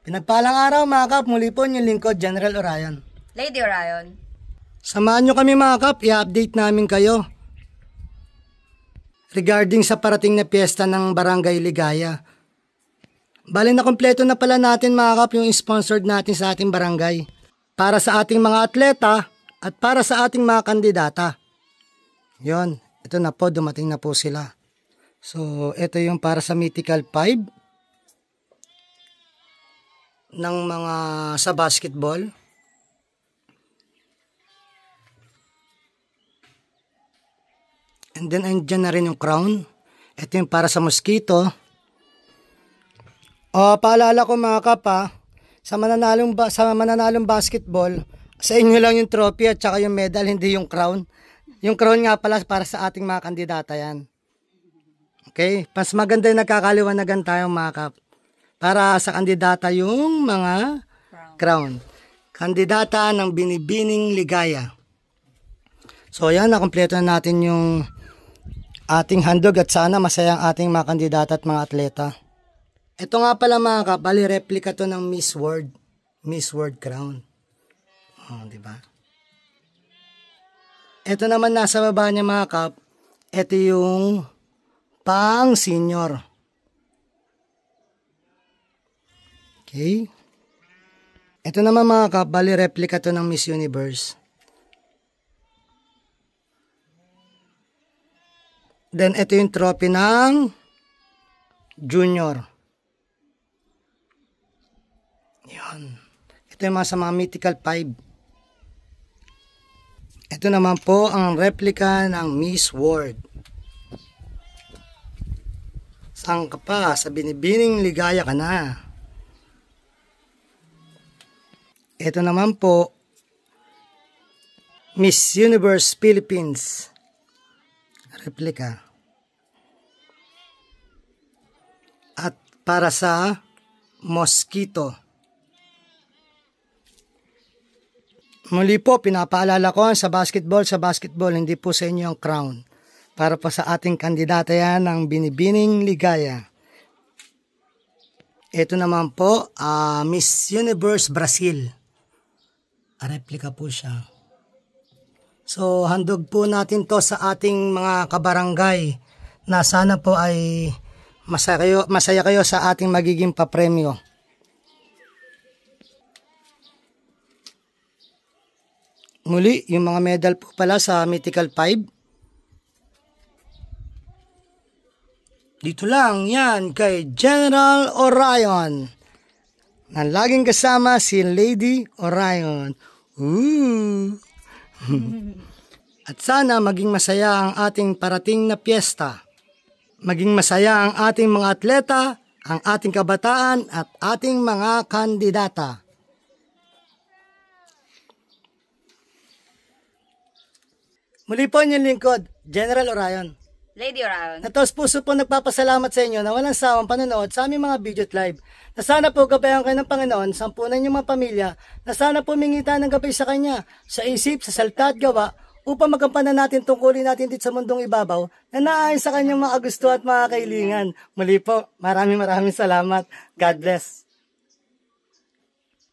Pinagpalang araw mga kap, muli po yung lingkod, General Orion. Lady Orion. Samahan nyo kami mga kap, i-update namin kayo regarding sa parating na piyesta ng Barangay Ligaya. Bali na kompleto na pala natin mga kap yung sponsored natin sa ating barangay. Para sa ating mga atleta at para sa ating mga kandidata. Yon, ito na po, dumating na po sila. So, ito yung para sa Mythical 5 ng mga sa basketball. And then, andyan na rin yung crown. Ito yung para sa mosquito. Paalala ko mga kapa, sa mananalong basketball, sa inyo lang yung trophy at saka yung medal, hindi yung crown. Yung crown nga pala para sa ating mga kandidata yan. Okay? Mas maganda yung nagkakaliwanagan tayo mga kap. Para sa kandidata yung mga crown. Kandidata ng Binibining Ligaya. So yan, nakompleto na natin yung ating handog at sana masaya ang ating mga kandidata at mga atleta. Ito nga pala mga kap, bali replica to ng Miss World crown. Diba? Ito naman nasa baba niya mga kap, ito yung pang senior. Okay. Ito naman mga kap, bali replica to ng Miss Universe. Then ito yung trophy ng junior. Yan. Ito yung mga sa mga Mythical 5. Ito naman po ang replica ng Miss World. Saan ka pa? Sa Binibining Ligaya ka na. Ito naman po, Miss Universe Philippines. Replica. At para sa mosquito. Muli po, pinapaalala ko sa basketball, hindi po sa inyo ang crown. Para po sa ating kandidata yan ng Binibining Ligaya. Ito naman po, Miss Universe Brazil. Replica po siya. So, handog po natin to sa ating mga kabarangay na sana po ay masaya kayo sa ating magiging papremyo. Muli, yung mga medal po pala sa Mythical 5. Dito lang, yan, kay General Orion. Na laging kasama si Lady Orion. At sana maging masaya ang ating parating na piyesta. Maging masaya ang ating mga atleta, ang ating kabataan at ating mga kandidata. Muli po inyong lingkod, General Orion. Lady Orion. Natos puso po nagpapasalamat sa inyo na walang sawang panonood sa aming mga video at live. Na sana po gabayan kayo ng Panginoon, sampunan yung mga pamilya, na sana po mingita ng gabay sa Kanya, sa isip, sa salita at gawa, upang magampanan natin tungkulin natin dito sa mundong ibabaw, na naayon sa Kanyang mga gusto at mga kailingan. Muli po, maraming salamat. God bless.